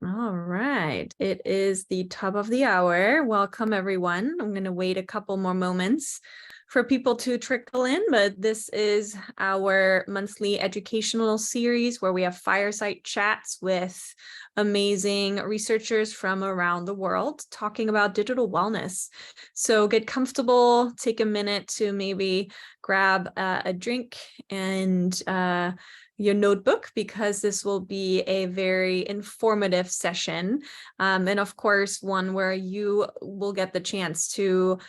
All right, it is the top of the hour. Welcome, everyone. I'm going to wait a couple more moments for people to trickle in, but this is our monthly educational series where we have fireside chats with amazing researchers from around the world talking about digital wellness. So get comfortable, take a minute to maybe grab a drink and your notebook, because this will be a very informative session. And of course, one where you will get the chance to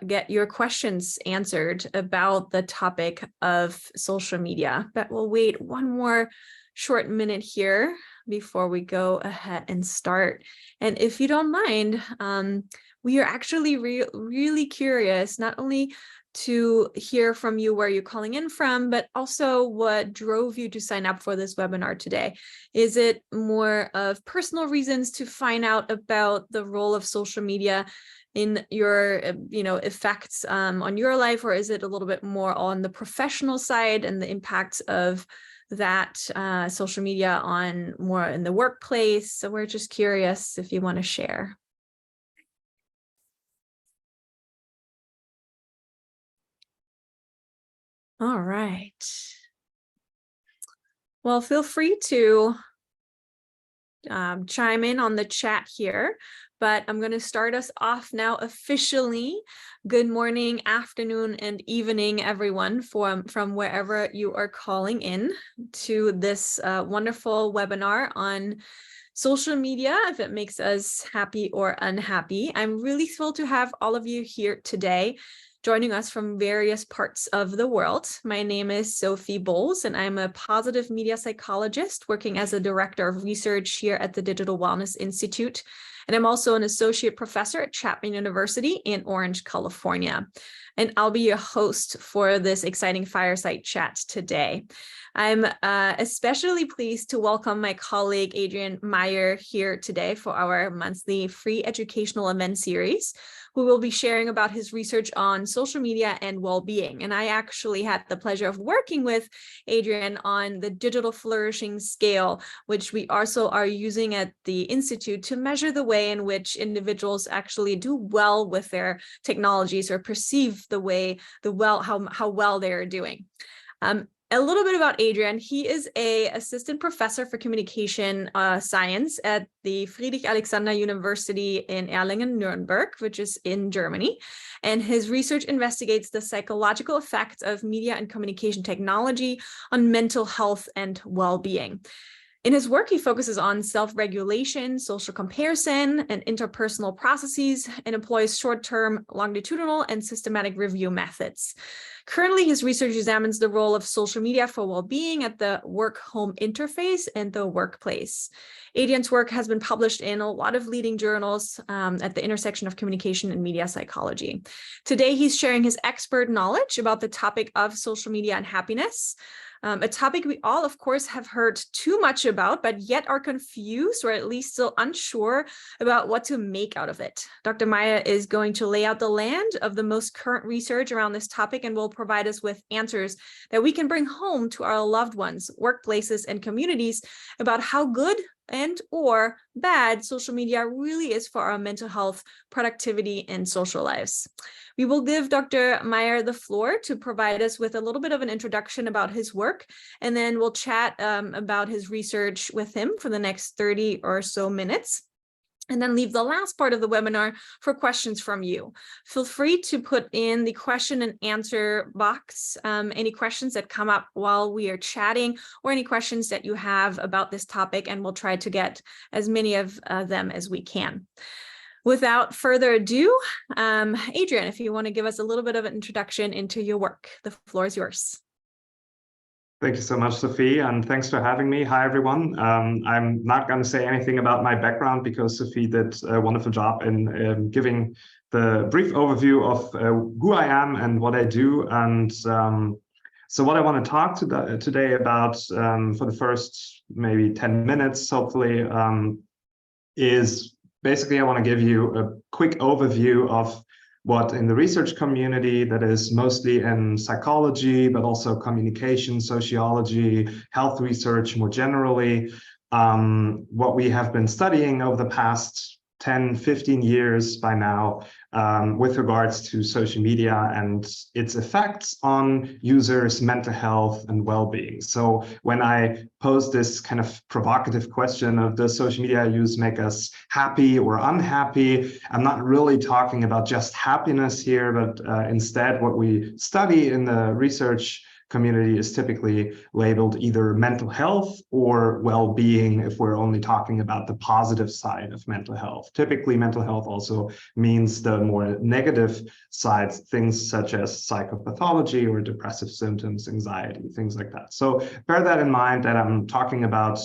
get your questions answered about the topic of social media. But we'll wait one more short minute here before we go ahead and start. And if you don't mind, we are actually really curious, not only to hear from you where you're calling in from, but also what drove you to sign up for this webinar today. Is it more of personal reasons to find out about the role of social media in your effects on your life, or is it a little bit more on the professional side and the impacts of that social media on more in the workplace? So we're just curious if you want to share. All right. Well, feel free to chime in on the chat here, but I'm going to start us off now officially. Good morning, afternoon, and evening, everyone, from wherever you are calling in to this wonderful webinar on social media, if it makes us happy or unhappy. I'm really thrilled to have all of you here today, joining us from various parts of the world. My name is Sophie Bowles, and I'm a positive media psychologist working as a director of research here at the Digital Wellness Institute. And I'm also an associate professor at Chapman University in Orange, California. And I'll be your host for this exciting fireside chat today. I'm especially pleased to welcome my colleague Adrienne Meyer here today for our monthly free educational event series, who will be sharing about his research on social media and well-being. And I actually had the pleasure of working with Adrienne on the digital flourishing scale, which we also are using at the Institute to measure the way in which individuals actually do well with their technologies or perceive how well they are doing. A little bit about Adrienne. He is an assistant professor for communication science at the Friedrich-Alexander University in Erlangen-Nuremberg, which is in Germany. And his research investigates the psychological effects of media and communication technology on mental health and well-being. In his work, he focuses on self-regulation, social comparison, and interpersonal processes, and employs short-term, longitudinal, and systematic review methods. Currently, his research examines the role of social media for well-being at the work-home interface and the workplace. Adrienne's work has been published in a lot of leading journals at the intersection of communication and media psychology. Today, he's sharing his expert knowledge about the topic of social media and happiness, a topic we all, of course, have heard too much about, but yet are confused or at least still unsure about what to make out of it. Dr. Meyer is going to lay out the land of the most current research around this topic and will provide us with answers that we can bring home to our loved ones, workplaces, and communities about how good and or bad social media really is for our mental health, productivity, and social lives. We will give Dr. Meyer the floor to provide us with a little bit of an introduction about his work, and then we'll chat about his research with him for the next 30 or so minutes, and then leave the last part of the webinar for questions from you. Feel free to put in the question and answer box any questions that come up while we are chatting, or any questions that you have about this topic, and we'll try to get as many of them as we can. Without further ado, Adrienne, if you want to give us a little bit of an introduction into your work, the floor is yours. Thank you so much, Sophie, and thanks for having me. Hi, everyone. I'm not going to say anything about my background because Sophie did a wonderful job in giving the brief overview of who I am and what I do. And so what I want to talk today about for the first maybe 10 minutes, hopefully, is basically I want to give you a quick overview of what in the research community, that is mostly in psychology, but also communication, sociology, health research more generally, what we have been studying over the past 10, 15 years by now with regards to social media and its effects on users' mental health and well-being. So when I pose this kind of provocative question of does social media use make us happy or unhappy, I'm not really talking about just happiness here, but instead what we study in the research community is typically labeled either mental health or well-being if we're only talking about the positive side of mental health. Typically, mental health also means the more negative sides, things such as psychopathology or depressive symptoms, anxiety, things like that. So bear that in mind that I'm talking about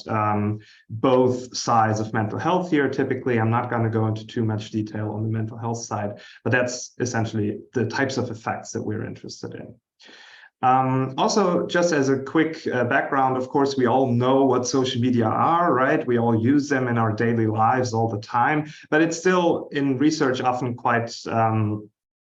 both sides of mental health here. Typically, I'm not going to go into too much detail on the mental health side, but that's essentially the types of effects that we're interested in. Also, just as a quick background, of course, we all know what social media are, right? We all use them in our daily lives all the time, but it's still in research often quite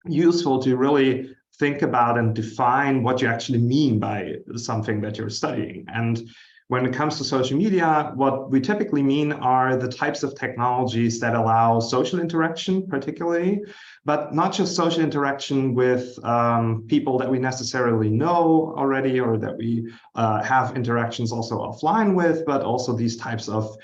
useful to really think about and define what you actually mean by something that you're studying. And when it comes to social media, what we typically mean are the types of technologies that allow social interaction, particularly, but not just social interaction with people that we necessarily know already or that we have interactions also offline with, but also these types of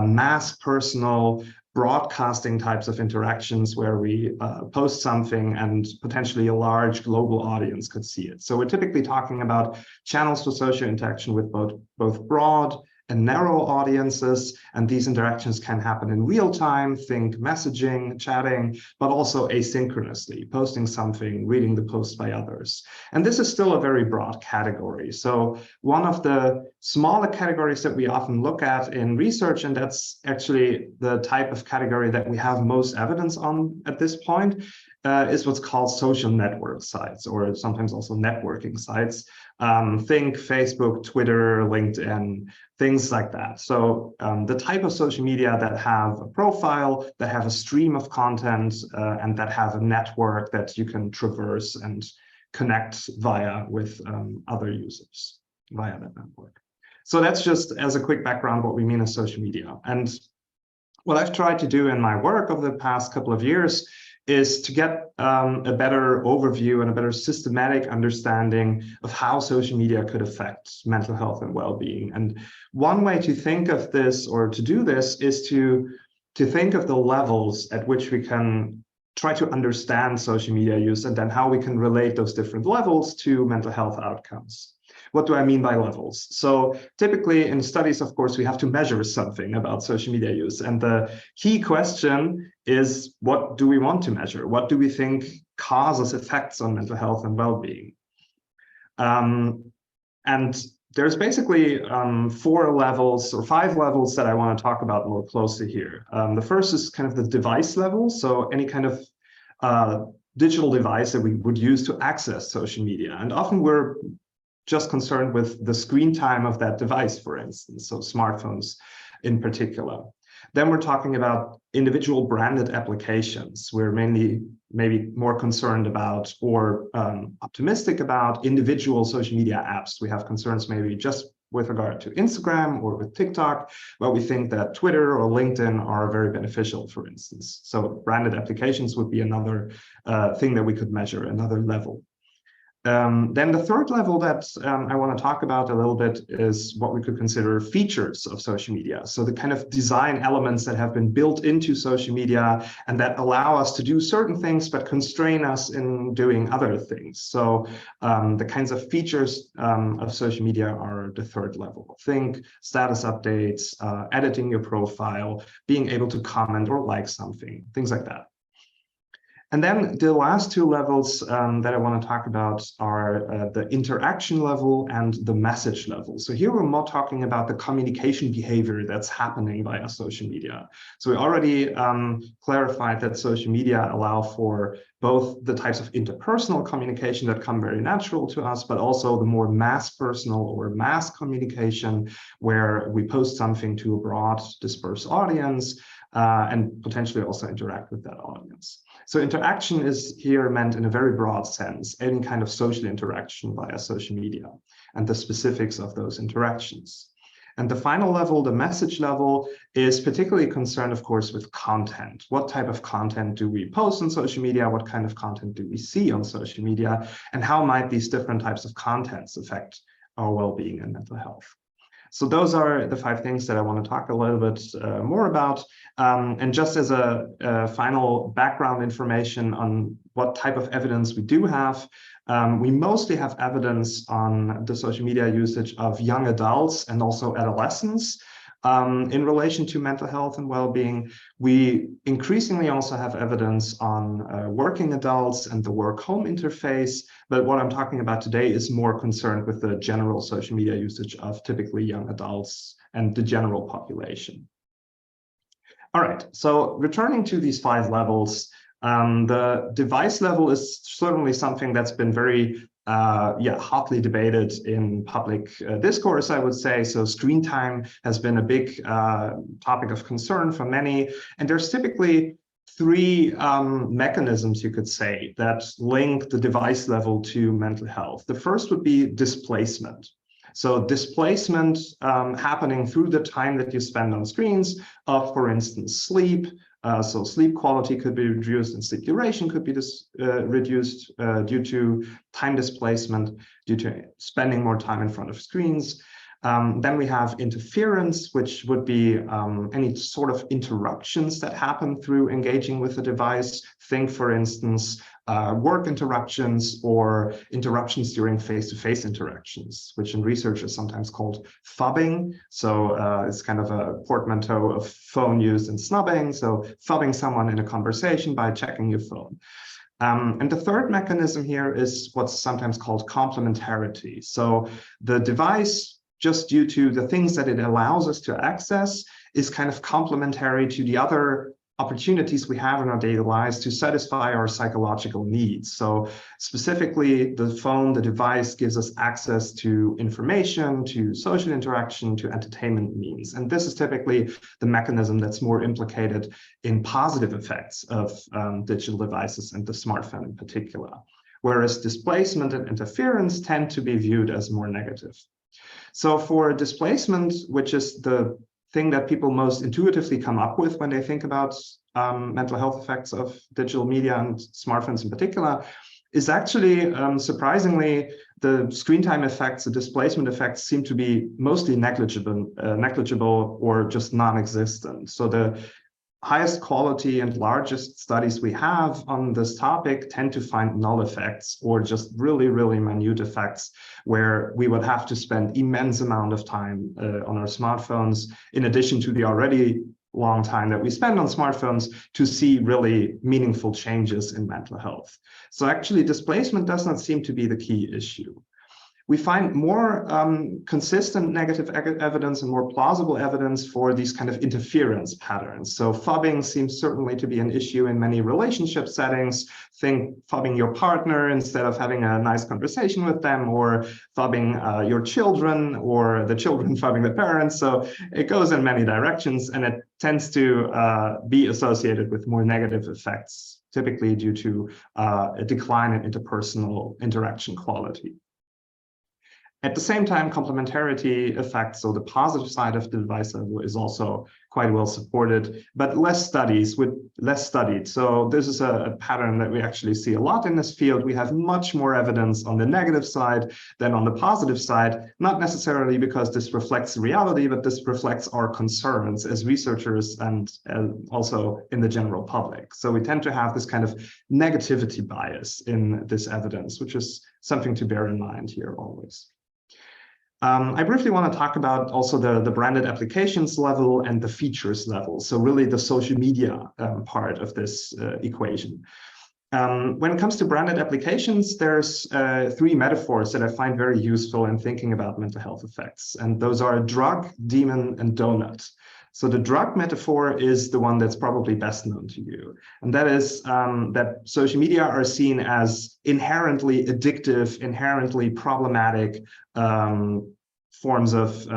mass personal broadcasting types of interactions where we post something and potentially a large global audience could see it. So we're typically talking about channels for social interaction with both broad and narrow audiences, and these interactions can happen in real time, think messaging, chatting, but also asynchronously, posting something, reading the post by others. And this is still a very broad category. So one of the smaller categories that we often look at in research, and that's actually the type of category that we have most evidence on at this point, is what's called social network sites, or sometimes also networking sites. Think Facebook, Twitter, LinkedIn, things like that. So the type of social media that have a profile, that have a stream of content, and that have a network that you can traverse and connect via with other users via that network. So that's just as a quick background what we mean as social media. And what I've tried to do in my work over the past couple of years is to get a better overview and a better systematic understanding of how social media could affect mental health and well-being. And one way to think of this or to do this is to think of the levels at which we can try to understand social media use and then how we can relate those different levels to mental health outcomes. What do I mean by levels? So typically in studies, of course, we have to measure something about social media use. And the key question is, what do we want to measure? What do we think causes effects on mental health and well-being? And there's basically 4 levels or 5 levels that I want to talk about more closely here. The first is kind of the device level. So any kind of digital device that we would use to access social media. And often we're just concerned with the screen time of that device, for instance, so smartphones in particular. Then we're talking about individual branded applications. We're mainly maybe more concerned about or optimistic about individual social media apps. We have concerns maybe just with regard to Instagram or with TikTok, but we think that Twitter or LinkedIn are very beneficial, for instance. So branded applications would be another thing that we could measure, another level. Then the third level that I want to talk about a little bit is what we could consider features of social media. So the kind of design elements that have been built into social media and that allow us to do certain things, but constrain us in doing other things. So the kinds of features of social media are the third level. Think status updates, editing your profile, being able to comment or like something, things like that. And then the last 2 levels that I want to talk about are the interaction level and the message level. So here we're more talking about the communication behavior that's happening via social media. So we already clarified that social media allow for both the types of interpersonal communication that come very natural to us, but also the more mass personal or mass communication where we post something to a broad dispersed audience and potentially also interact with that audience. So interaction is here meant in a very broad sense, any kind of social interaction via social media and the specifics of those interactions. And the final level, the message level, is particularly concerned, of course, with content. What type of content do we post on social media? What kind of content do we see on social media? And how might these different types of contents affect our well-being and mental health? So those are the 5 things that I want to talk a little bit more about. And just as a final background information on what type of evidence we do have, we mostly have evidence on the social media usage of young adults and also adolescents. In relation to mental health and well-being, we increasingly also have evidence on working adults and the work-home interface. But what I'm talking about today is more concerned with the general social media usage of typically young adults and the general population. All right, so returning to these 5 levels, the device level is certainly something that's been very hotly debated in public discourse, I would say. So screen time has been a big topic of concern for many. And there's typically 3 mechanisms, you could say, that link the device level to mental health. The first would be displacement. So displacement happening through the time that you spend on screens of, for instance, sleep. So sleep quality could be reduced and sleep duration could be reduced due to time displacement, due to spending more time in front of screens. Then we have interference, which would be any sort of interruptions that happen through engaging with the device. Think, for instance, work interruptions or interruptions during face-to-face interactions, which in research is sometimes called phobbing. So it's kind of a portmanteau of phone use and snubbing. So phobbing someone in a conversation by checking your phone. And the third mechanism here is what's sometimes called complementarity. So the device, just due to the things that it allows us to access, is kind of complementary to the other opportunities we have in our daily lives to satisfy our psychological needs. So specifically, the phone, the device, gives us access to information, to social interaction, to entertainment means. And this is typically the mechanism that's more implicated in positive effects of digital devices and the smartphone in particular, whereas displacement and interference tend to be viewed as more negative. So for displacement, which is the thing that people most intuitively come up with when they think about mental health effects of digital media and smartphones in particular, is actually surprisingly the screen time effects, the displacement effects seem to be mostly negligible or just non-existent. So the highest quality and largest studies we have on this topic tend to find null effects or just really, really minute effects where we would have to spend immense amount of time on our smartphones, in addition to the already long time that we spend on smartphones, to see really meaningful changes in mental health. So actually, displacement does not seem to be the key issue. We find more consistent negative evidence and more plausible evidence for these kind of interference patterns. So phobbing seems certainly to be an issue in many relationship settings. Think phobbing your partner instead of having a nice conversation with them, or phobbing your children, or the children phobbing the parents. So it goes in many directions, and it tends to be associated with more negative effects, typically due to a decline in interpersonal interaction quality. At the same time, complementarity effects, so the positive side of the device level, is also quite well supported, but less studied. So this is a pattern that we actually see a lot in this field. We have much more evidence on the negative side than on the positive side, not necessarily because this reflects reality, but this reflects our concerns as researchers and also in the general public. So we tend to have this kind of negativity bias in this evidence, which is something to bear in mind here always. I briefly want to talk about also the branded applications level and the features level. So really the social media part of this equation. When it comes to branded applications, there's 3 metaphors that I find very useful in thinking about mental health effects. And those are drug, demon, and donut. So the drug metaphor is the one that's probably best known to you. And that is that social media are seen as inherently addictive, inherently problematic forms of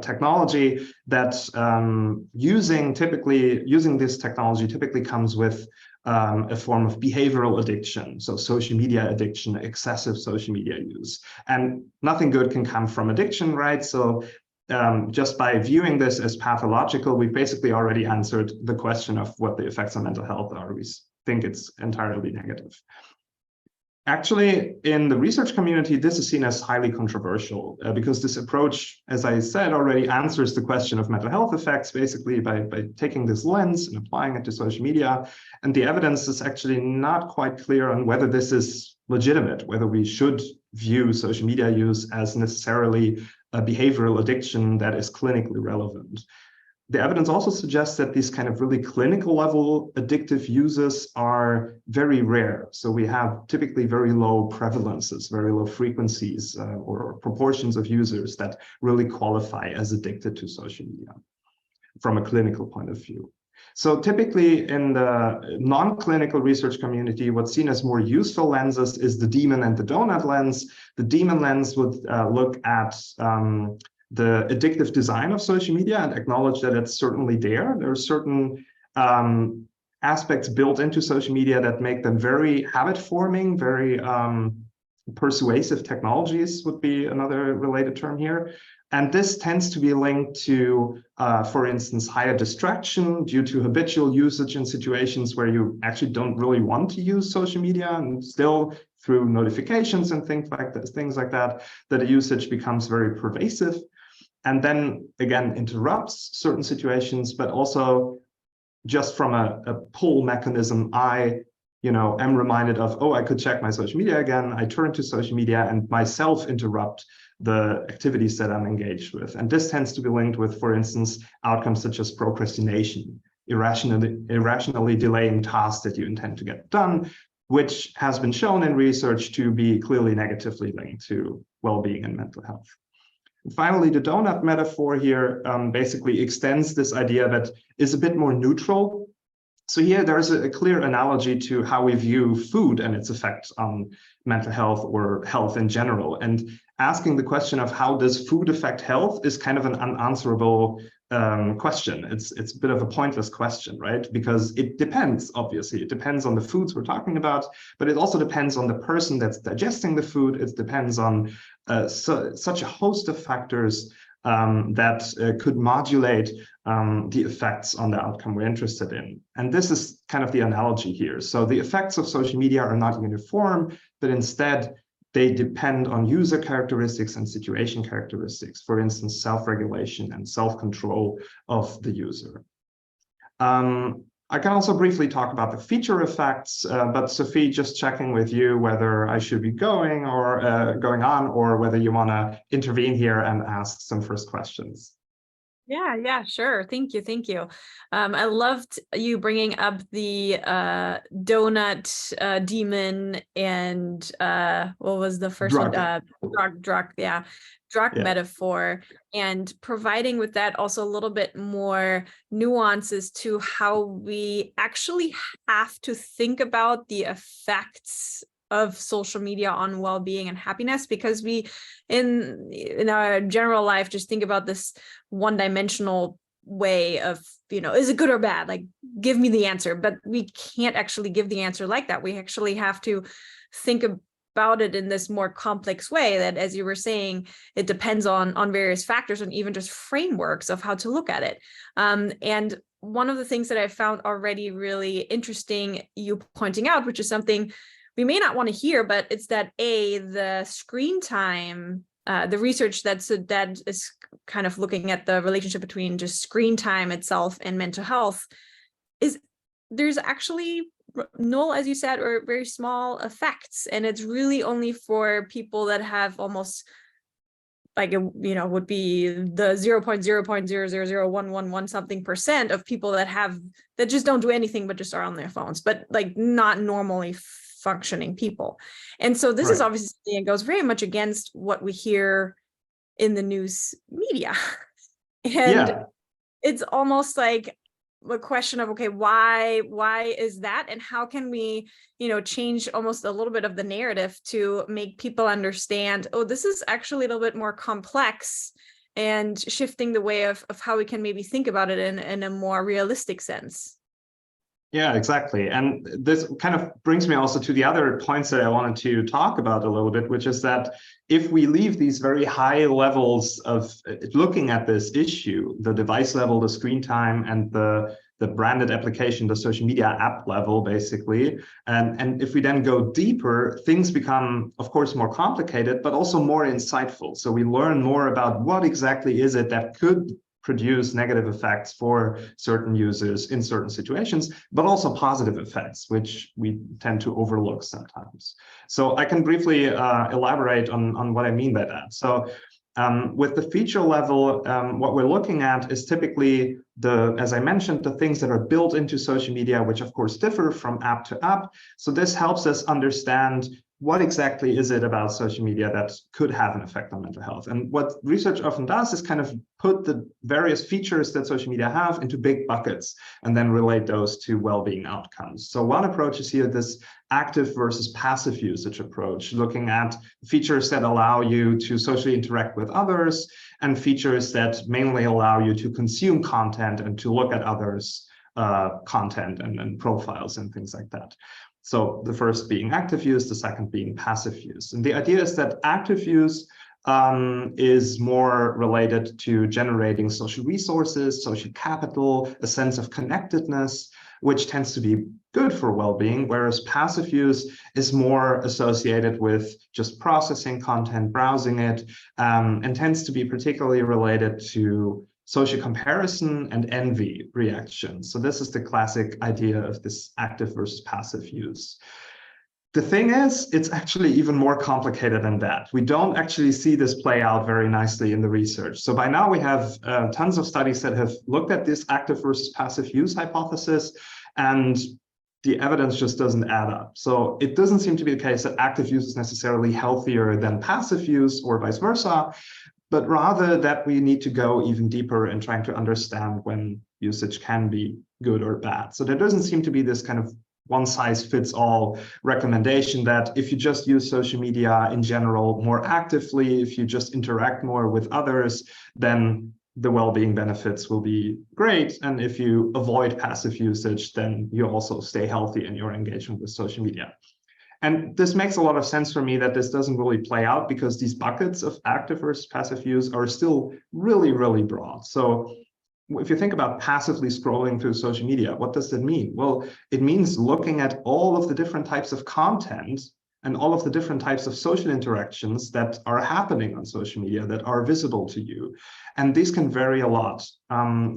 technology that using this technology typically comes with a form of behavioral addiction. So social media addiction, excessive social media use. And nothing good can come from addiction, right? So just by viewing this as pathological, we basically already answered the question of what the effects on mental health are. We think it's entirely negative. Actually, in the research community, this is seen as highly controversial because this approach, as I said already, answers the question of mental health effects basically by taking this lens and applying it to social media. And the evidence is actually not quite clear on whether this is legitimate, whether we should view social media use as necessarily a behavioral addiction that is clinically relevant. The evidence also suggests that these kind of really clinical level addictive uses are very rare. So we have typically very low prevalences, very low frequencies or proportions of users that really qualify as addicted to social media from a clinical point of view. So typically in the non-clinical research community, what's seen as more useful lenses is the demon and the donut lens. The demon lens would look at the addictive design of social media and acknowledge that it's certainly there. There are certain aspects built into social media that make them very habit-forming, very persuasive technologies would be another related term here. And this tends to be linked to, for instance, higher distraction due to habitual usage in situations where you actually don't really want to use social media, and still through notifications and things like that, the usage becomes very pervasive. And then again, interrupts certain situations, but also just from a pull mechanism, I am reminded of, oh, I could check my social media again. I turn to social media and myself interrupt the activities that I'm engaged with. And this tends to be linked with, for instance, outcomes such as procrastination, irrationally delaying tasks that you intend to get done, which has been shown in research to be clearly negatively linked to well-being and mental health. Finally, the donut metaphor here basically extends this idea that is a bit more neutral. So here there's a clear analogy to how we view food and its effect on mental health or health in general. And asking the question of how does food affect health is kind of an unanswerable question. It's a bit of a pointless question, right? Because it depends, obviously. It depends on the foods we're talking about, but it also depends on the person that's digesting the food. It depends on such a host of factors that could modulate the effects on the outcome we're interested in. And this is kind of the analogy here. So the effects of social media are not uniform, but instead they depend on user characteristics and situation characteristics, for instance, self-regulation and self-control of the user. I can also briefly talk about the feature effects, but Sophie, just checking with you whether I should be going on, or whether you want to intervene here and ask some first questions. Yeah, sure. Thank you. I loved you bringing up the donut demon and what was the first Drug. one? Drug metaphor, and providing with that also a little bit more nuances to how we actually have to think about the effects of social media on well-being and happiness, because we in our general life just think about this one-dimensional way of, is it good or bad? Like, give me the answer. But we can't actually give the answer like that. We actually have to think about it in this more complex way that, as you were saying, it depends on various factors and even just frameworks of how to look at it. And one of the things that I found already really interesting, you pointing out, which is something we may not want to hear, but it's that the screen time, the research that is kind of looking at the relationship between just screen time itself and mental health, there's actually null, as you said, or very small effects. And it's really only for people that have almost like, would be the 0.0001111 something percent of people that just don't do anything but just are on their phones, but like not normally functioning people. And so this is obviously something that goes very much against what we hear in the news media. And it's almost like a question of, okay, why is that? And how can we, change almost a little bit of the narrative to make people understand, oh, this is actually a little bit more complex, and shifting the way of how we can maybe think about it in a more realistic sense. Yeah, exactly. And this kind of brings me also to the other points that I wanted to talk about a little bit, which is that if we leave these very high levels of looking at this issue, the device level, the screen time, and the branded application, the social media app level, basically. And if we then go deeper, things become, of course, more complicated, but also more insightful. So we learn more about what exactly is it that could produce negative effects for certain users in certain situations, but also positive effects, which we tend to overlook sometimes. So I can briefly elaborate on what I mean by that. So with the feature level, what we're looking at is typically as I mentioned, the things that are built into social media, which of course differ from app to app. So this helps us understand what exactly is it about social media that could have an effect on mental health. And what research often does is kind of put the various features that social media have into big buckets and then relate those to well-being outcomes. So one approach is here this active versus passive usage approach, looking at features that allow you to socially interact with others and features that mainly allow you to consume content and to look at others' content and profiles and things like that. So the first being active use, the second being passive use. And the idea is that active use is more related to generating social resources, social capital, a sense of connectedness, which tends to be good for well-being, whereas passive use is more associated with just processing content, browsing it, and tends to be particularly related to social comparison and envy reactions. So this is the classic idea of this active versus passive use. The thing is, it's actually even more complicated than that. We don't actually see this play out very nicely in the research. So by now we have tons of studies that have looked at this active versus passive use hypothesis, and the evidence just doesn't add up. So it doesn't seem to be the case that active use is necessarily healthier than passive use or vice versa, but rather that we need to go even deeper in trying to understand when usage can be good or bad. So there doesn't seem to be this kind of one-size-fits-all recommendation that if you just use social media in general more actively, if you just interact more with others, then the well-being benefits will be great. And if you avoid passive usage, then you also stay healthy in your engagement with social media. And this makes a lot of sense for me that this doesn't really play out because these buckets of active versus passive use are still really, really broad. So if you think about passively scrolling through social media, what does that mean? Well, it means looking at all of the different types of content and all of the different types of social interactions that are happening on social media that are visible to you. And these can vary a lot.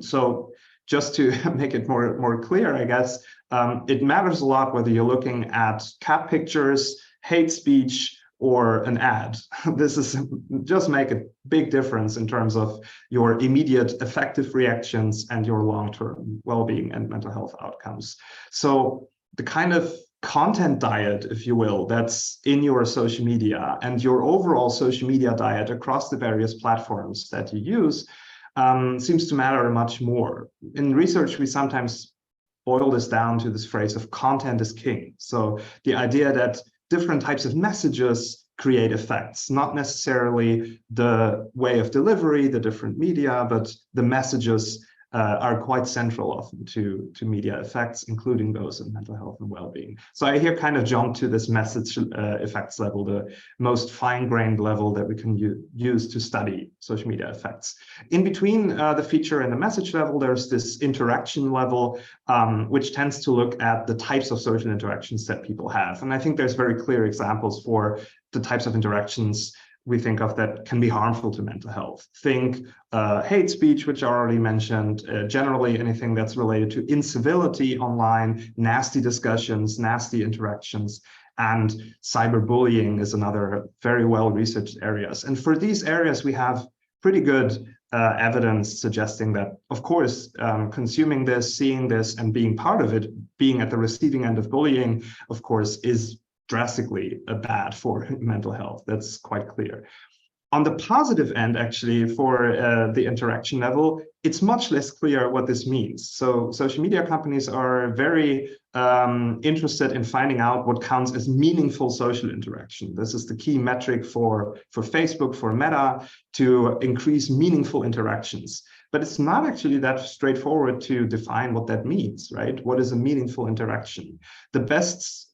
So just to make it more clear, I guess, it matters a lot whether you're looking at cat pictures, hate speech, or an ad. This is just make a big difference in terms of your immediate effective reactions and your long-term well-being and mental health outcomes. So the kind of content diet, if you will, that's in your social media and your overall social media diet across the various platforms that you use seems to matter much more. In research, we sometimes boil this down to this phrase of content is king. So the idea that different types of messages create effects, not necessarily the way of delivery, the different media, but the messages are quite central often to media effects, including those in mental health and well-being. So I here kind of jump to this message effects level, the most fine-grained level that we can use to study social media effects. In between the feature and the message level, there's this interaction level, which tends to look at the types of social interactions that people have. And I think there's very clear examples for the types of interactions we think of that can be harmful to mental health. Think hate speech, which I already mentioned, generally anything that's related to incivility online, nasty discussions, nasty interactions, and cyberbullying is another very well-researched areas. And for these areas, we have pretty good evidence suggesting that, of course, consuming this, seeing this, and being part of it, being at the receiving end of bullying, of course, is drastically bad for mental health. That's quite clear. On the positive end, actually, for the interaction level, it's much less clear what this means. So social media companies are very interested in finding out what counts as meaningful social interaction. This is the key metric for Facebook, for Meta, to increase meaningful interactions. but it's not actually that straightforward to define what that means, right? What is a meaningful interaction? The best,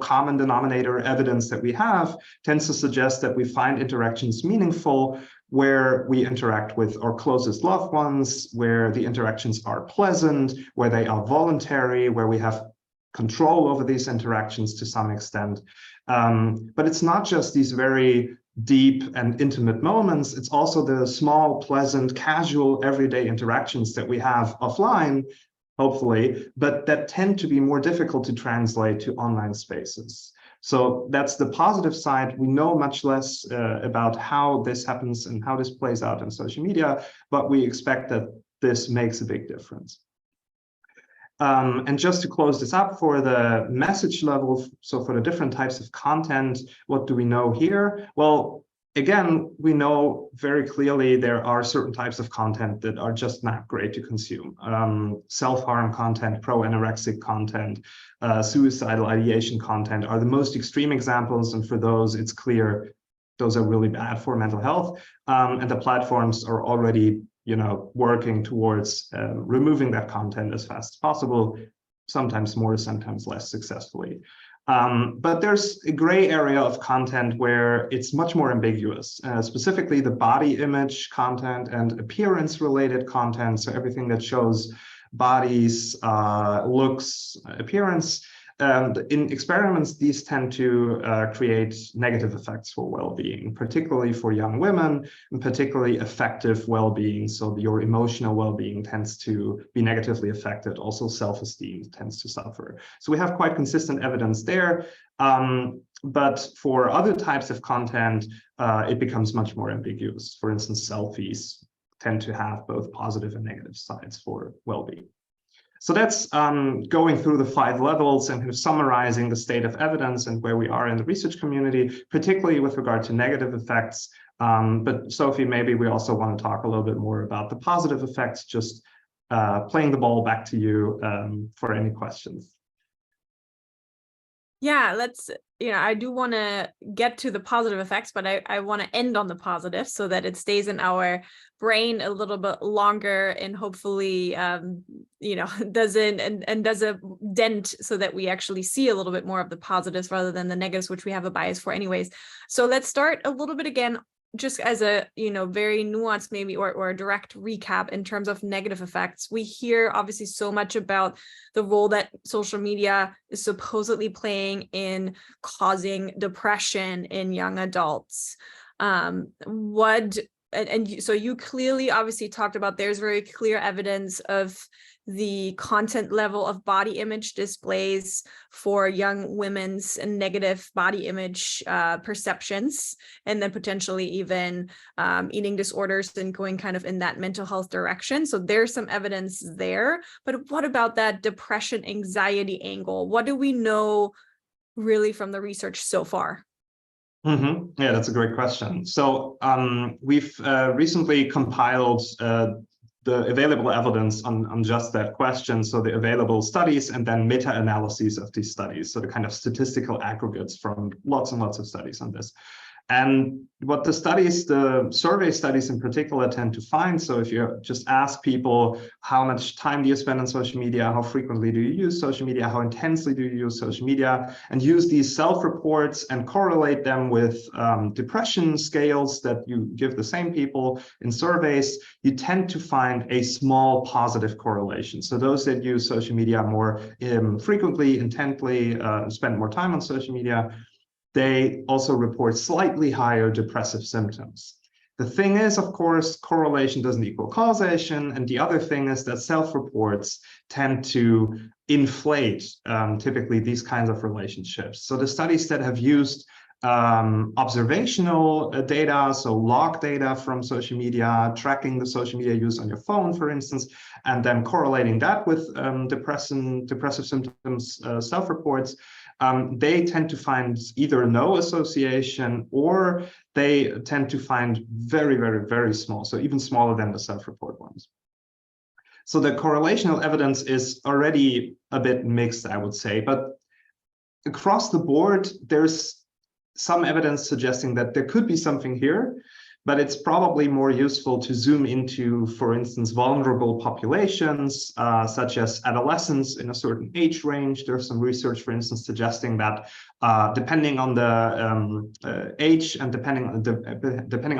common denominator evidence that we have tends to suggest that we find interactions meaningful where we interact with our closest loved ones, where the interactions are pleasant, where they are voluntary, where we have control over these interactions to some extent. But it's not just these very deep and intimate moments, it's also the small, pleasant, casual, everyday interactions that we have offline, hopefully, but that tend to be more difficult to translate to online spaces. So that's the positive side. We know much less about how this happens and how this plays out in social media, but we expect that this makes a big difference. And just to close this up for the message level, so for the different types of content, what do we know here? Well, again, we know very clearly there are certain types of content that are just not great to consume. Self-harm content, pro-anorexic content, suicidal ideation content are the most extreme examples. And for those, it's clear those are really bad for mental health. And the platforms are already working towards removing that content as fast as possible, sometimes more, sometimes less successfully. But there's a gray area of content where it's much more ambiguous, specifically the body image content and appearance-related content, so everything that shows bodies, looks, appearance. In experiments, these tend to create negative effects for well-being, particularly for young women, and particularly affective well-being. So your emotional well-being tends to be negatively affected. Also, self-esteem tends to suffer. So we have quite consistent evidence there. But for other types of content, it becomes much more ambiguous. For instance, selfies tend to have both positive and negative sides for well-being. So that's going through the 5 levels and kind of summarizing the state of evidence and where we are in the research community, particularly with regard to negative effects. But Sophie, maybe we also want to talk a little bit more about the positive effects, just playing the ball back to you for any questions. Yeah, let's, I do want to get to the positive effects, but I want to end on the positive so that it stays in our brain a little bit longer and hopefully, doesn't and does a dent so that we actually see a little bit more of the positives rather than the negatives, which we have a bias for anyways. So let's start a little bit again, just as a, very nuanced maybe or a direct recap in terms of negative effects. We hear obviously so much about the role that social media is supposedly playing in causing depression in young adults. So you clearly obviously talked about there's very clear evidence of the content level of body image displays for young women's negative body image perceptions, and then potentially even eating disorders and going kind of in that mental health direction. So there's some evidence there. But what about that depression, anxiety angle? What do we know really from the research so far? Yeah, that's a great question. So we've recently compiled the available evidence on just that question. So the available studies and then meta-analyses of these studies. So the kind of statistical aggregates from lots and lots of studies on this. And what the survey studies in particular tend to find, so if you just ask people, how much time do you spend on social media? How frequently do you use social media? How intensely do you use social media? And use these self-reports and correlate them with depression scales that you give the same people in surveys, you tend to find a small positive correlation. So those that use social media more frequently, intently, spend more time on social media, they also report slightly higher depressive symptoms. The thing is, of course, correlation doesn't equal causation. And the other thing is that self-reports tend to inflate typically these kinds of relationships. So the studies that have used observational data, so log data from social media, tracking the social media use on your phone, for instance, and then correlating that with depressive symptoms self-reports, they tend to find either no association or they tend to find very, very, very small, so even smaller than the self-report ones. So the correlational evidence is already a bit mixed, I would say, but across the board, there's some evidence suggesting that there could be something here, but it's probably more useful to zoom into, for instance, vulnerable populations, such as adolescents in a certain age range. There's some research, for instance, suggesting that depending on the age and depending on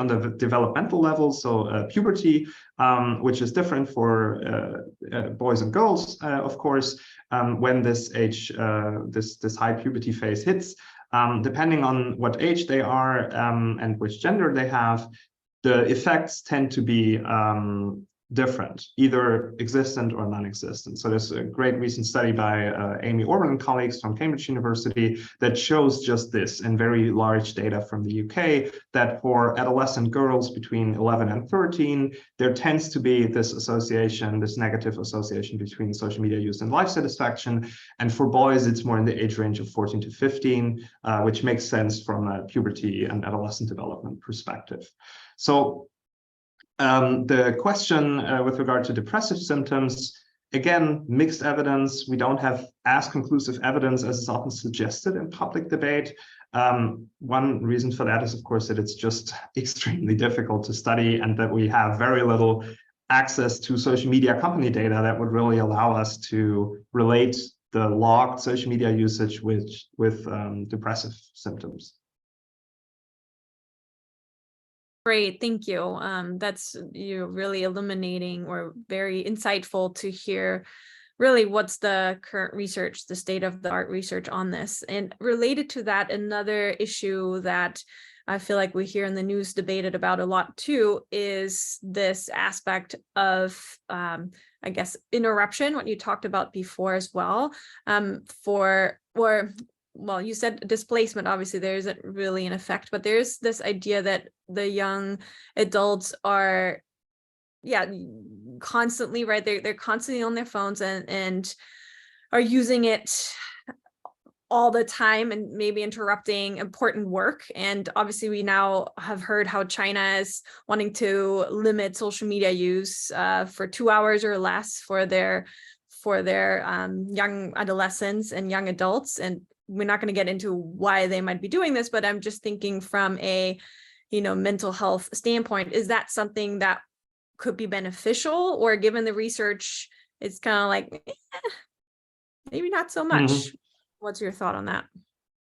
the developmental level, so puberty, which is different for boys and girls, of course, when this age, this high puberty phase hits. Depending on what age they are and which gender they have, the effects tend to be different, either existent or non-existent. So there's a great recent study by Amy Orman and colleagues from Cambridge University that shows just this in very large data from the UK, that for adolescent girls between 11 and 13, there tends to be this association, this negative association between social media use and life satisfaction. And for boys, it's more in the age range of 14 to 15, which makes sense from a puberty and adolescent development perspective. So the question with regard to depressive symptoms, again, mixed evidence. We don't have as conclusive evidence as is often suggested in public debate. One reason for that is, of course, that it's just extremely difficult to study and that we have very little access to social media company data that would really allow us to relate the logged social media usage with depressive symptoms. Great, thank you. That's really illuminating or very insightful to hear really what's the current research, the state of the art research on this. And related to that, another issue that I feel like we hear in the news debated about a lot too is this aspect of, I guess, interruption, what you talked about before as well, well, you said displacement, obviously there isn't really an effect, but there's this idea that the young adults are, constantly, right? They're constantly on their phones and are using it all the time and maybe interrupting important work. And obviously we now have heard how China is wanting to limit social media use for 2 hours or less for their young adolescents and young adults. And we're not going to get into why they might be doing this, but I'm just thinking from a, mental health standpoint, is that something that could be beneficial, or given the research, it's kind of like, maybe not so much. Mm-hmm. What's your thought on that?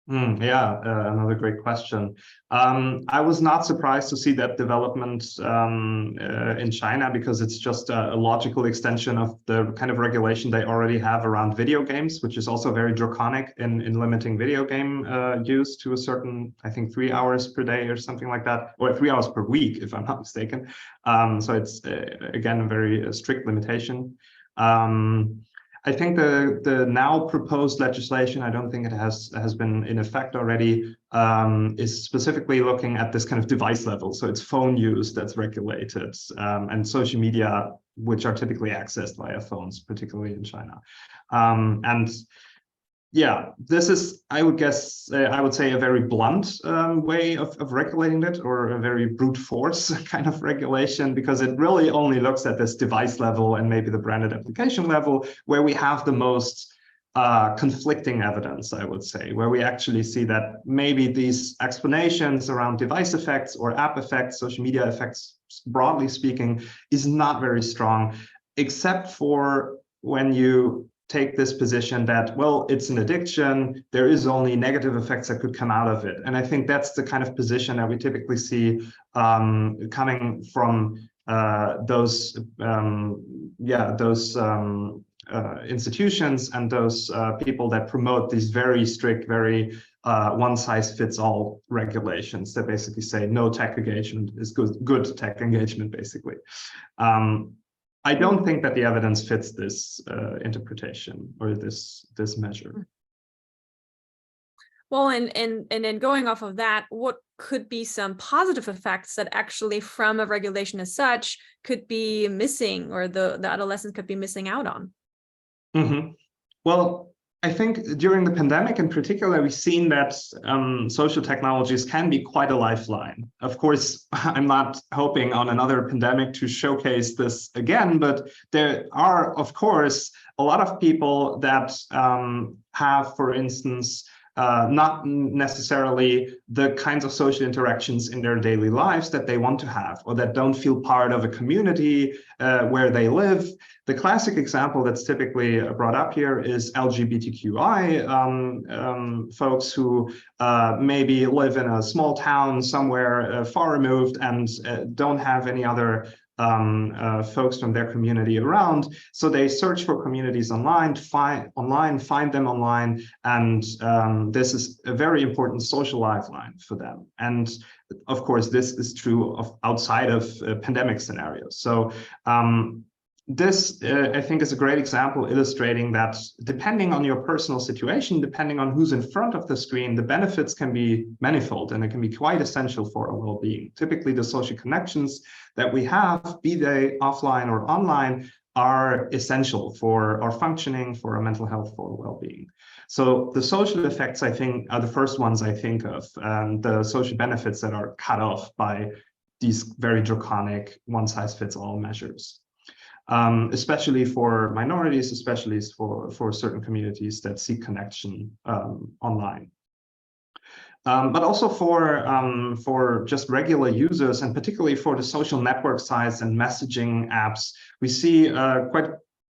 Another great question. I was not surprised to see that development in China, because it's just a logical extension of the kind of regulation they already have around video games, which is also very draconic in limiting video game use to a certain, I think, 3 hours per day or something like that, or 3 hours per week, if I'm not mistaken. So it's, again, a very strict limitation. I think the now proposed legislation, I don't think it has been in effect already, is specifically looking at this kind of device level. So it's phone use that's regulated, and social media, which are typically accessed via phones, particularly in China. And yeah, this is, I would say, a very blunt way of regulating it, or a very brute force kind of regulation, because it really only looks at this device level and maybe the branded application level, where we have the most conflicting evidence, I would say, where we actually see that maybe these explanations around device effects or app effects, social media effects, broadly speaking, is not very strong, except for when you take this position that, well, it's an addiction, there is only negative effects that could come out of it. And I think that's the kind of position that we typically see coming from those institutions and those people that promote these very strict, very one-size-fits-all regulations that basically say no tech engagement is good tech engagement, basically. I don't think that the evidence fits this interpretation or this measure. Well, and then going off of that, what could be some positive effects that actually from a regulation as such could be missing, or the adolescents could be missing out on? Mm-hmm. Well, I think during the pandemic in particular, we've seen that social technologies can be quite a lifeline. Of course, I'm not hoping on another pandemic to showcase this again, but there are, of course, a lot of people that have, for instance, not necessarily the kinds of social interactions in their daily lives that they want to have, or that don't feel part of a community where they live. The classic example that's typically brought up here is LGBTQI folks who maybe live in a small town somewhere far removed and don't have any other folks from their community around. So they search for communities online, find them online, and this is a very important social lifeline for them. And of course, this is true of outside of pandemic scenarios. So this, I think, is a great example illustrating that depending on your personal situation, depending on who's in front of the screen, the benefits can be manifold and it can be quite essential for our well-being. Typically, the social connections that we have, be they offline or online, are essential for our functioning, for our mental health, for our well-being. So the social effects, I think, are the first ones I think of, the social benefits that are cut off by these very draconic one-size-fits-all measures. Especially for minorities, especially for certain communities that seek connection online. But also for just regular users, and particularly for the social network sites and messaging apps, we see quite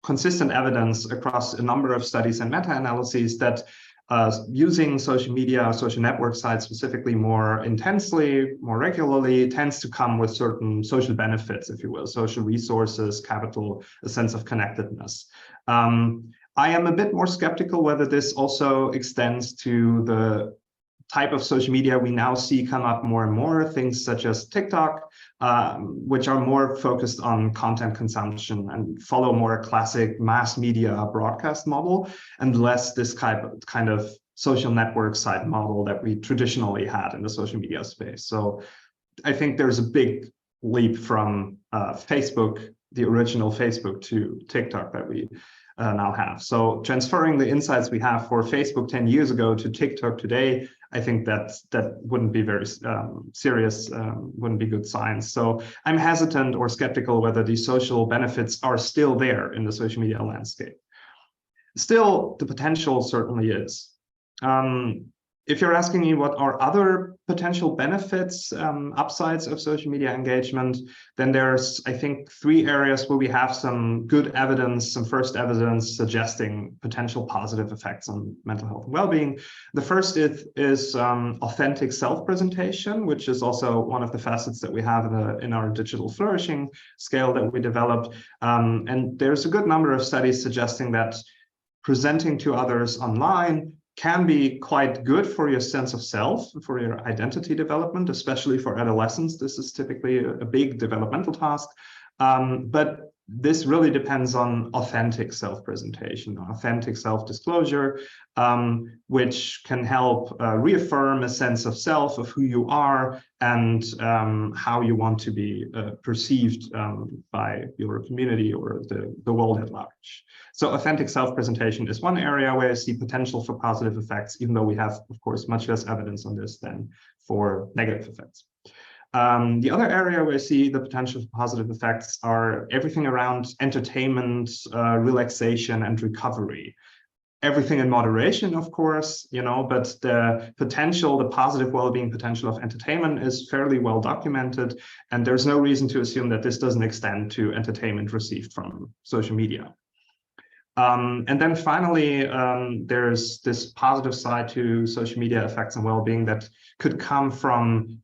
consistent evidence across a number of studies and meta-analyses that using social media, social network sites specifically more intensely, more regularly, tends to come with certain social benefits, if you will, social resources, capital, a sense of connectedness. I am a bit more skeptical whether this also extends to the type of social media we now see come up more and more, things such as TikTok, which are more focused on content consumption and follow more classic mass media broadcast model, and less this kind of social network site model that we traditionally had in the social media space. So I think there's a big leap from Facebook, the original Facebook, to TikTok that we now have. So transferring the insights we have for Facebook 10 years ago to TikTok today, I think that wouldn't be very serious, wouldn't be good science. So I'm hesitant or skeptical whether these social benefits are still there in the social media landscape. Still, the potential certainly is. If you're asking me what are other potential benefits, upsides of social media engagement, then there's, I think, 3 areas where we have some good evidence, some first evidence suggesting potential positive effects on mental health and well-being. The first is authentic self-presentation, which is also one of the facets that we have in our digital flourishing scale that we developed. And there's a good number of studies suggesting that presenting to others online can be quite good for your sense of self, for your identity development, especially for adolescents. This is typically a big developmental task, but this really depends on authentic self-presentation, authentic self-disclosure, which can help reaffirm a sense of self, of who you are, and how you want to be perceived by your community or the world at large. So authentic self-presentation is one area where I see potential for positive effects, even though we have, of course, much less evidence on this than for negative effects. The other area where I see the potential for positive effects are everything around entertainment, relaxation, and recovery. Everything in moderation, of course, but the potential, the positive well-being potential of entertainment is fairly well documented, and there's no reason to assume that this doesn't extend to entertainment received from social media. And then finally, there's this positive side to social media effects on well-being that could come from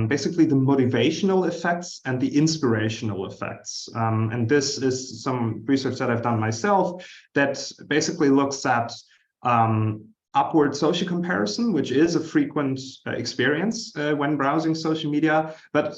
basically the motivational effects and the inspirational effects. And this is some research that I've done myself that basically looks at upward social comparison, which is a frequent experience when browsing social media, but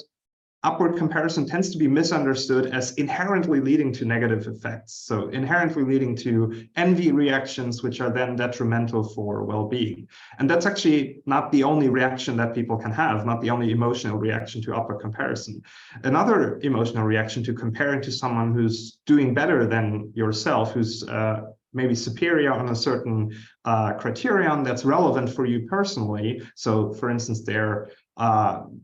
upward comparison tends to be misunderstood as inherently leading to negative effects. So inherently leading to envy reactions, which are then detrimental for well-being. And that's actually not the only reaction that people can have, not the only emotional reaction to upward comparison. Another emotional reaction to comparing to someone who's doing better than yourself, who's maybe superior on a certain criterion that's relevant for you personally. So for instance, they're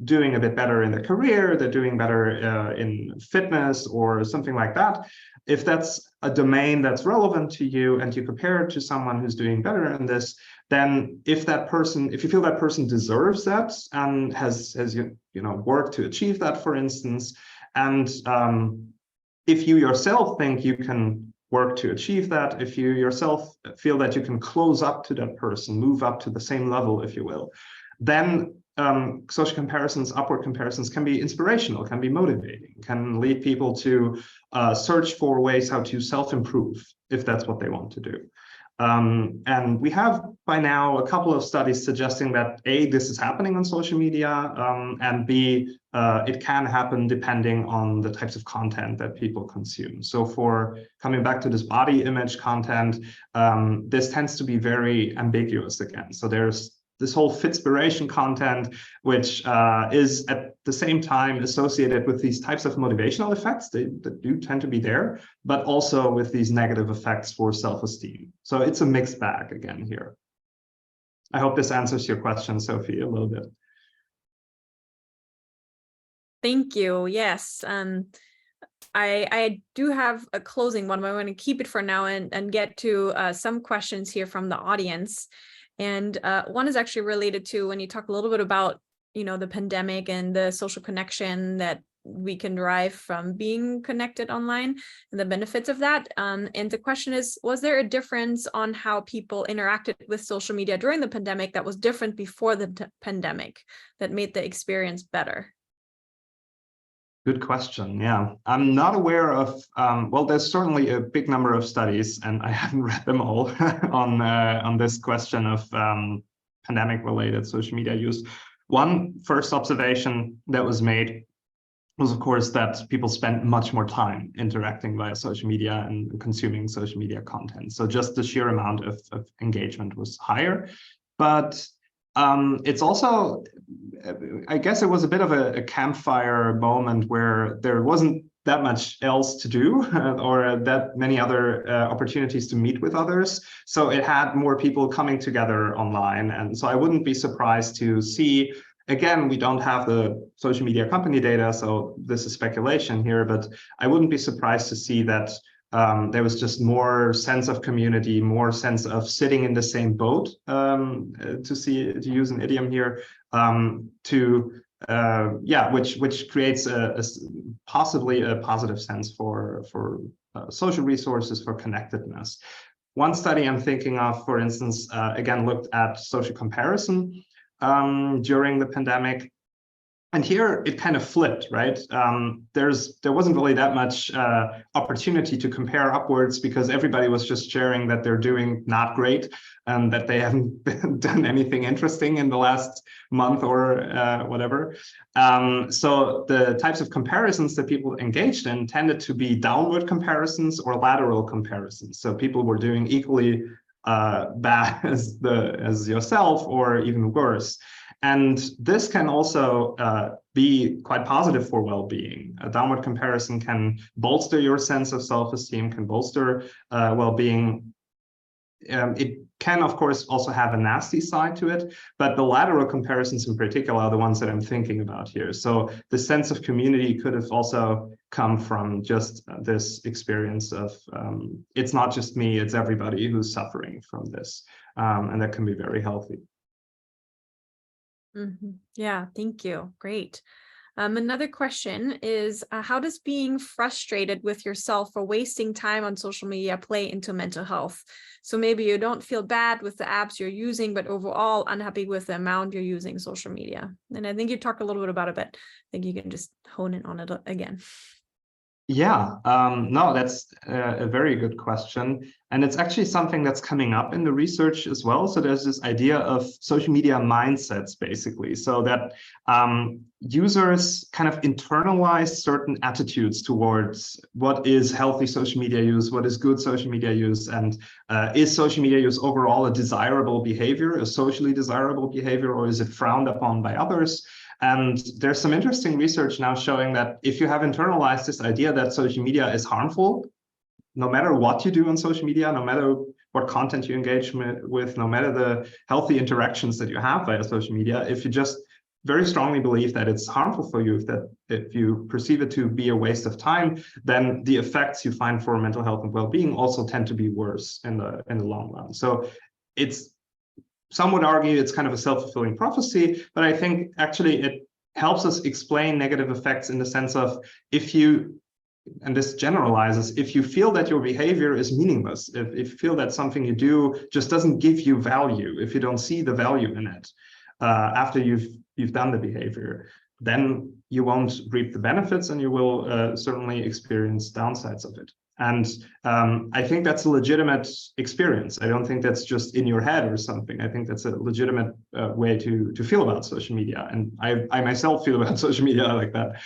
doing a bit better in their career, they're doing better in fitness or something like that. If that's a domain that's relevant to you and you compare it to someone who's doing better in this, then if you feel that person deserves that and has worked to achieve that, for instance, and if you yourself think you can work to achieve that, if you yourself feel that you can close up to that person, move up to the same level, if you will, then social comparisons, upward comparisons can be inspirational, can be motivating, can lead people to search for ways how to self-improve if that's what they want to do. And we have by now a couple of studies suggesting that A, this is happening on social media, and B, it can happen depending on the types of content that people consume. So for coming back to this body image content, this tends to be very ambiguous again. So there's this whole fitspiration content, which is at the same time associated with these types of motivational effects that do tend to be there, but also with these negative effects for self-esteem. So it's a mixed bag again here. I hope this answers your question, Sophie, a little bit. Thank you. Yes. I do have a closing one, but I want to keep it for now and get to some questions here from the audience. And one is actually related to when you talk a little bit about, the pandemic and the social connection that we can derive from being connected online and the benefits of that. And the question is, was there a difference on how people interacted with social media during the pandemic that was different before the pandemic that made the experience better? Good question. Yeah, I'm not aware of, well, there's certainly a big number of studies, and I haven't read them all on this question of pandemic-related social media use. One first observation that was made was, of course, that people spent much more time interacting via social media and consuming social media content. So just the sheer amount of engagement was higher. But it's also, I guess it was a bit of a campfire moment where there wasn't that much else to do or that many other opportunities to meet with others. So it had more people coming together online. And so I wouldn't be surprised to see, again, we don't have the social media company data, so this is speculation here, but I wouldn't be surprised to see that there was just more sense of community, more sense of sitting in the same boat, to use an idiom here, which creates possibly a positive sense for social resources, for connectedness. One study I'm thinking of, for instance, again, looked at social comparison during the pandemic. And here it kind of flipped, right? There wasn't really that much opportunity to compare upwards because everybody was just sharing that they're doing not great and that they haven't done anything interesting in the last month or whatever. So the types of comparisons that people engaged in tended to be downward comparisons or lateral comparisons. So people were doing equally bad as yourself or even worse. And this can also be quite positive for well-being. A downward comparison can bolster your sense of self-esteem, can bolster well-being. It can, of course, also have a nasty side to it, but the lateral comparisons in particular are the ones that I'm thinking about here. So the sense of community could have also come from just this experience of it's not just me, it's everybody who's suffering from this. And that can be very healthy. Mm-hmm. Yeah, thank you. Great. Another question is, how does being frustrated with yourself for wasting time on social media play into mental health? So maybe you don't feel bad with the apps you're using, but overall unhappy with the amount you're using social media. And I think you talked a little bit about it, but I think you can just hone in on it again. Yeah, no, that's a very good question. And it's actually something that's coming up in the research as well. So there's this idea of social media mindsets, basically, so that users kind of internalize certain attitudes towards what is healthy social media use, what is good social media use, and is social media use overall a desirable behavior, a socially desirable behavior, or is it frowned upon by others? And there's some interesting research now showing that if you have internalized this idea that social media is harmful, no matter what you do on social media, no matter what content you engage with, no matter the healthy interactions that you have via social media, if you just very strongly believe that it's harmful for you, if you perceive it to be a waste of time, then the effects you find for mental health and well-being also tend to be worse in the long run. So it's some would argue it's kind of a self-fulfilling prophecy, but I think actually it helps us explain negative effects in the sense of if you, and this generalizes, if you feel that your behavior is meaningless, if you feel that something you do just doesn't give you value, if you don't see the value in it after you've done the behavior, then you won't reap the benefits and you will certainly experience downsides of it. And I think that's a legitimate experience. I don't think that's just in your head or something. I think that's a legitimate way to feel about social media. And I myself feel about social media like that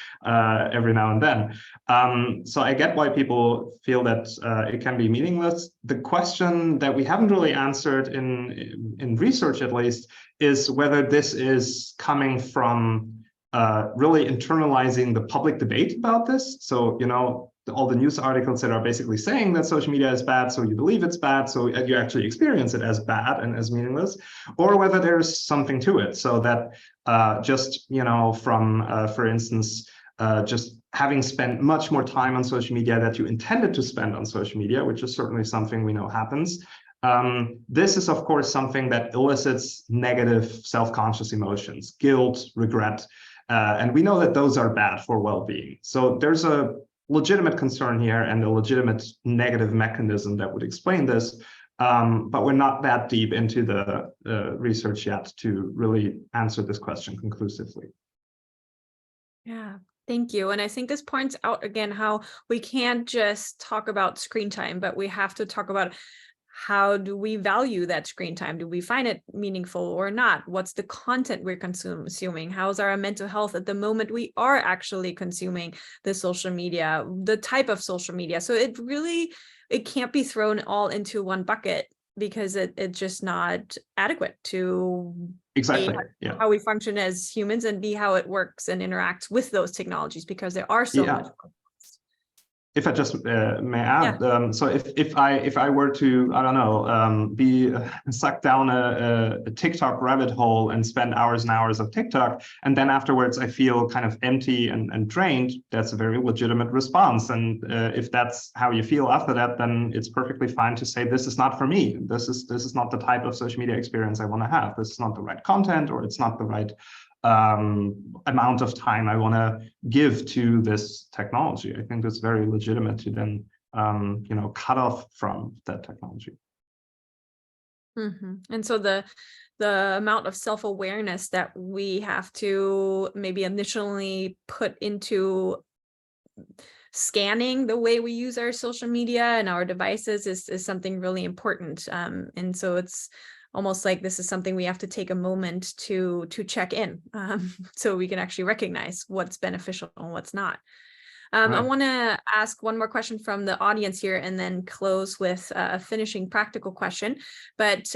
every now and then. So I get why people feel that it can be meaningless. The question that we haven't really answered in research, at least, is whether this is coming from really internalizing the public debate about this. So, all the news articles that are basically saying that social media is bad, so you believe it's bad, so you actually experience it as bad and as meaningless, or whether there's something to it, so that just, from, for instance, just having spent much more time on social media that you intended to spend on social media, which is certainly something we know happens. This is, of course, something that elicits negative self-conscious emotions, guilt, regret, and we know that those are bad for well-being. So there's a legitimate concern here and a legitimate negative mechanism that would explain this, but we're not that deep into the research yet to really answer this question conclusively. Yeah, thank you. And I think this points out again how we can't just talk about screen time, but we have to talk about how do we value that screen time? Do we find it meaningful or not? What's the content we're consuming? How's our mental health at the moment we are actually consuming the social media, the type of social media? So it can't be thrown all into one bucket because it's just not adequate to exactly how we function as humans and B, how it works and interacts with those technologies, because there are so much. If I just may add, so if I were to, I don't know, be sucked down a TikTok rabbit hole and spend hours and hours of TikTok, and then afterwards I feel kind of empty and drained, that's a very legitimate response. And if that's how you feel after that, then it's perfectly fine to say, this is not for me. This is not the type of social media experience I want to have. This is not the right content, or it's not the right amount of time I want to give to this technology. I think it's very legitimate to then, cut off from that technology. Mm-hmm. And so the amount of self-awareness that we have to maybe initially put into scanning the way we use our social media and our devices is something really important. And so it's almost like this is something we have to take a moment to check in, so we can actually recognize what's beneficial and what's not. Right. I want to ask one more question from the audience here and then close with a finishing practical question. But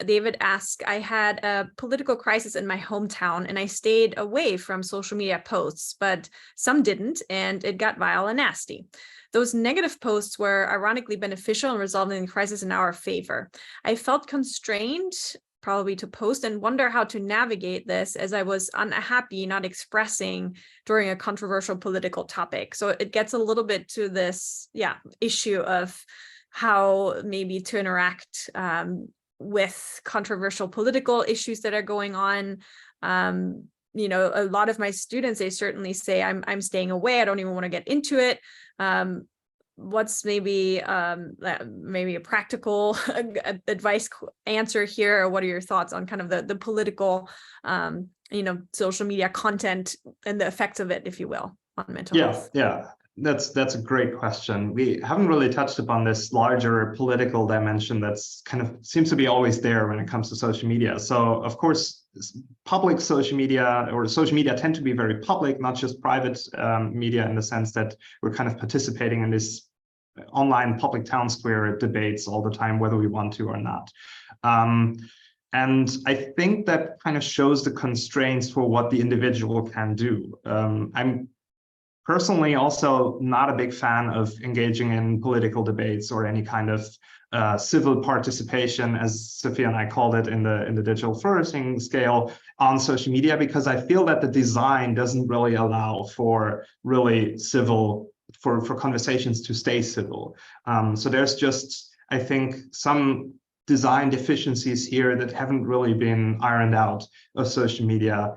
David asked, I had a political crisis in my hometown and I stayed away from social media posts, but some didn't, and it got vile and nasty. Those negative posts were ironically beneficial in resolving the crisis in our favor. I felt constrained probably to post and wonder how to navigate this, as I was unhappy not expressing during a controversial political topic. So it gets a little bit to this issue of how maybe to interact with controversial political issues that are going on. A lot of my students, they certainly say I'm staying away. I don't even want to get into it. What's maybe a practical advice answer here, or what are your thoughts on kind of the political social media content and the effects of it, if you will, on mental health? That's a great question. We haven't really touched upon this larger political dimension that's kind of seems to be always there when it comes to social media. So of course, public social media or social media tend to be very public, not just private media, in the sense that we're kind of participating in this online public town square debates all the time, whether we want to or not. And I think that kind of shows the constraints for what the individual can do. I'm personally also not a big fan of engaging in political debates or any kind of civil participation, as Sophia and I called it in the digital flourishing scale, on social media, because I feel that the design doesn't really allow for really civil, for conversations to stay civil. So there's just, I think, some design deficiencies here that haven't really been ironed out of social media.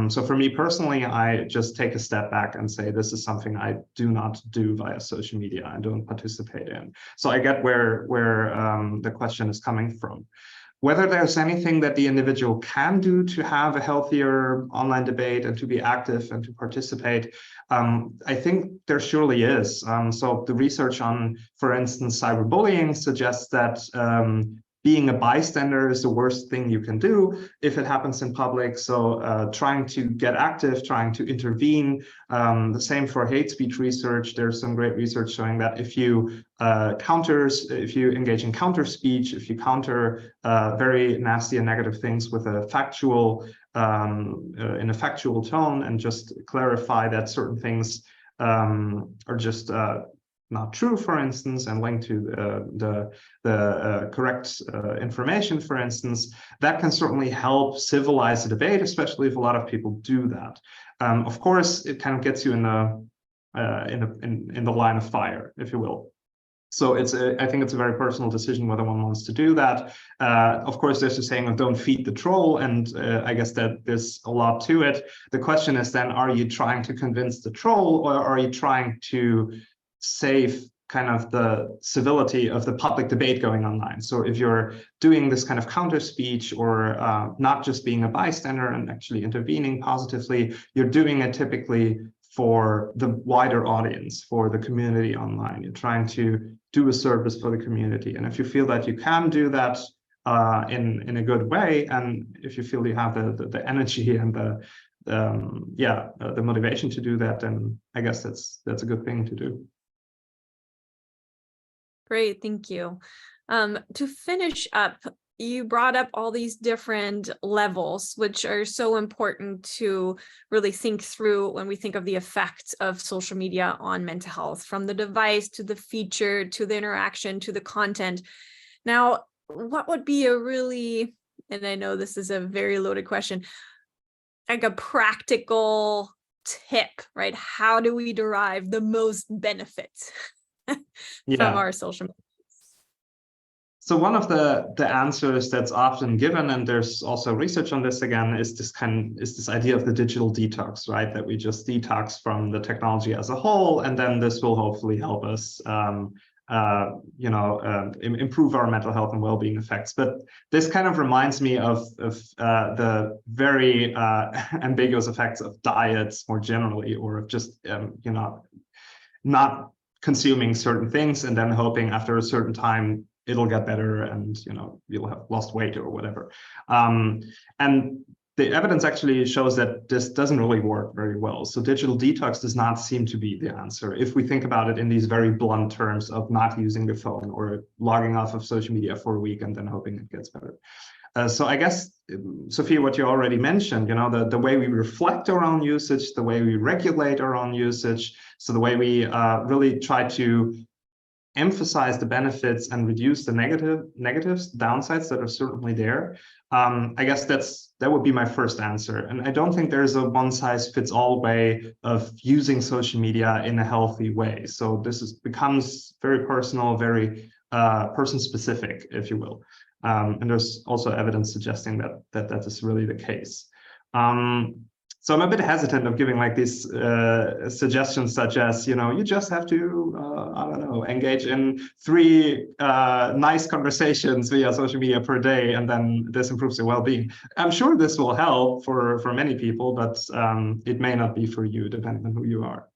So for me personally, I just take a step back and say, this is something I do not do via social media. I don't participate in. So I get where the question is coming from. Whether there's anything that the individual can do to have a healthier online debate and to be active and to participate, I think there surely is. So the research on, for instance, cyberbullying suggests that being a bystander is the worst thing you can do if it happens in public. So trying to get active, trying to intervene. The same for hate speech research. There's some great research showing that if you if you engage in counter speech, if you counter very nasty and negative things with a factual, in a factual tone, and just clarify that certain things are just not true, for instance, and linked to the correct information, for instance, that can certainly help civilize the debate, especially if a lot of people do that. Of course, it kind of gets you in the line of fire, if you will. So I think it's a very personal decision whether one wants to do that. Of course, there's a saying of don't feed the troll, and I guess that there's a lot to it. The question is then, are you trying to convince the troll, or are you trying to save kind of the civility of the public debate going online? So if you're doing this kind of counter speech, or not just being a bystander and actually intervening positively, you're doing it typically for the wider audience, for the community online. You're trying to do a service for the community. And if you feel that you can do that in a good way, and if you feel you have the energy and the motivation to do that, then I guess that's a good thing to do. Great, thank you. To finish up, you brought up all these different levels, which are so important to really think through when we think of the effects of social media on mental health, from the device to the feature, to the interaction, to the content. Now, what would be a really, and I know this is a very loaded question, like a practical tip, right? How do we derive the most benefits from our social media? So one of the answers that's often given, and there's also research on this again, is this idea of the digital detox, right? That we just detox from the technology as a whole, and then this will hopefully help us, improve our mental health and well-being effects. But this kind of reminds me of the very ambiguous effects of diets more generally, or of just not consuming certain things and then hoping after a certain time it'll get better and you'll have lost weight or whatever. And the evidence actually shows that this doesn't really work very well. So digital detox does not seem to be the answer if we think about it in these very blunt terms of not using the phone or logging off of social media for a week and then hoping it gets better. So I guess, Sophie, what you already mentioned, the way we reflect our own usage, the way we regulate our own usage, so the way we really try to emphasize the benefits and reduce the negatives, downsides that are certainly there. I guess that would be my first answer. And I don't think there's a one-size-fits-all way of using social media in a healthy way. So this becomes very personal, very person-specific, if you will. And there's also evidence suggesting that is really the case. So I'm a bit hesitant of giving like these suggestions such as, you just have to, I don't know, engage in 3 nice conversations via social media per day, and then this improves your well-being. I'm sure this will help for many people, but it may not be for you, depending on who you are.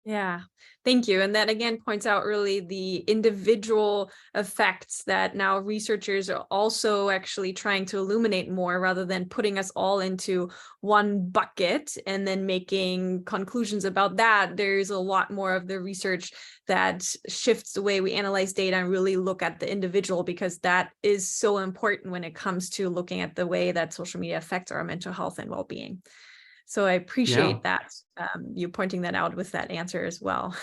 Yeah, thank you. And that again points out really the individual effects that now researchers are also actually trying to illuminate more, rather than putting us all into one bucket and then making conclusions about that. There's a lot more of the research that shifts the way we analyze data and really look at the individual, because that is so important when it comes to looking at the way that social media affects our mental health and well-being. So I appreciate that, you pointing that out with that answer as well.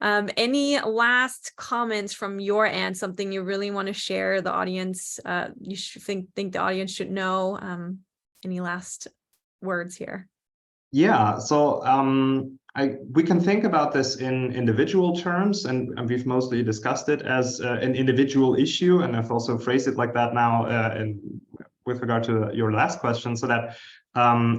Any last comments from your end, something you really want to share the audience, you should think the audience should know? Any last words here? Yeah, so we can think about this in individual terms, and we've mostly discussed it as an individual issue, and I've also phrased it like that now with regard to your last question, so that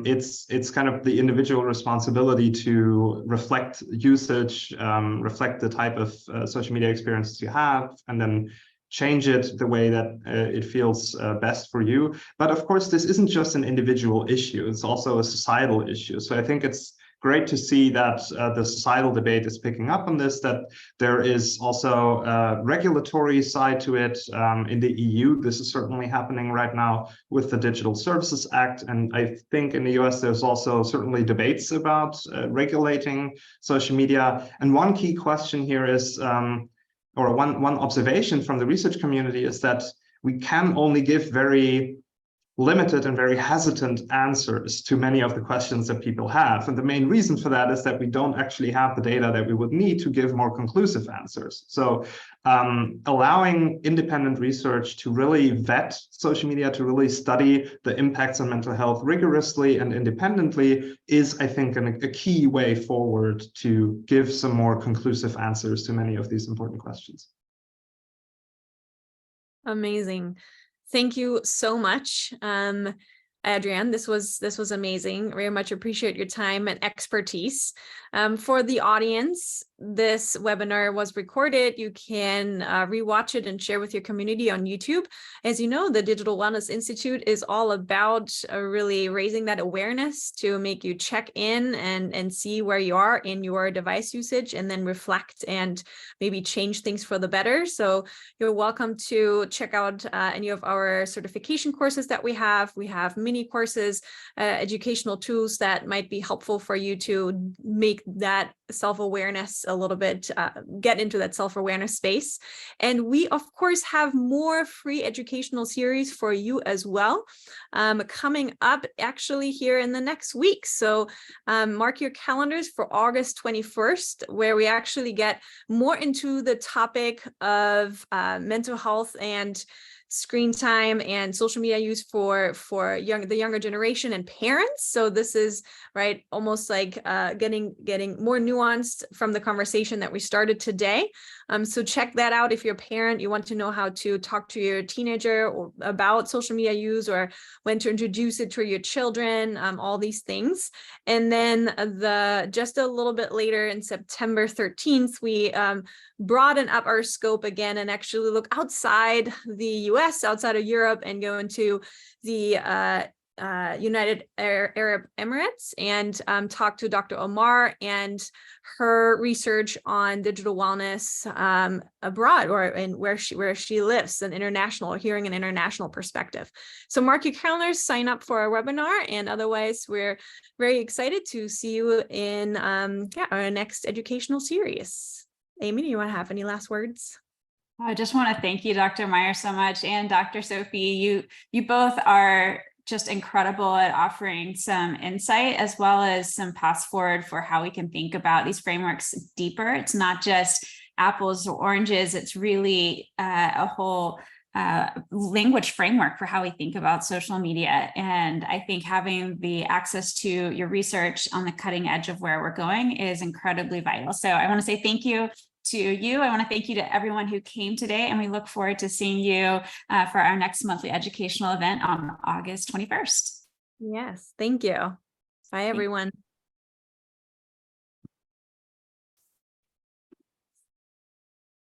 it's kind of the individual responsibility to reflect usage, reflect the type of social media experiences you have, and then change it the way that it feels best for you. But of course, this isn't just an individual issue, it's also a societal issue. So I think it's great to see that the societal debate is picking up on this, that there is also a regulatory side to it. In the EU, this is certainly happening right now with the Digital Services Act. And I think in the US, there's also certainly debates about regulating social media. And one key question here is, or one observation from the research community is that we can only give very limited and very hesitant answers to many of the questions that people have. And the main reason for that is that we don't actually have the data that we would need to give more conclusive answers. So allowing independent research to really vet social media, to really study the impacts on mental health rigorously and independently is, I think, a key way forward to give some more conclusive answers to many of these important questions. Amazing. Thank you so much, Adrian. This was amazing. Very much appreciate your time and expertise. For the audience, this webinar was recorded. You can rewatch it and share with your community on YouTube. As you know, the Digital Wellness Institute is all about really raising that awareness to make you check in and see where you are in your device usage, and then reflect and maybe change things for the better. So you're welcome to check out any of our certification courses that we have. We have mini courses, educational tools that might be helpful for you to make that self-awareness a little bit, get into that self-awareness space. And we, of course, have more free educational series for you as well, coming up actually here in the next week. So mark your calendars for August 21st, where we actually get more into the topic of mental health and screen time and social media use for the younger generation and parents. So this is right, almost like getting more nuanced from the conversation that we started today. So check that out if you're a parent, you want to know how to talk to your teenager or about social media use, or when to introduce it to your children, all these things. And then just a little bit later in September 13th, we broaden up our scope again and actually look outside the US, outside of Europe, and go into the United Arab Emirates and talk to Dr. Omar and her research on digital wellness abroad, or in where she lives, an international, hearing an international perspective. So mark your calendars, sign up for our webinar, and otherwise we're very excited to see you in our next educational series. Amy, do you want to have any last words? I just want to thank you, Dr. Meyer, so much, and Dr. Sophie. You both are just incredible at offering some insight as well as some paths forward for how we can think about these frameworks deeper. It's not just apples or oranges, it's really a whole language framework for how we think about social media. And I think having the access to your research on the cutting edge of where we're going is incredibly vital. So I want to say thank you to you. I want to thank you to everyone who came today, and we look forward to seeing you for our next monthly educational event on August 21st. Yes, thank you. Bye, everyone.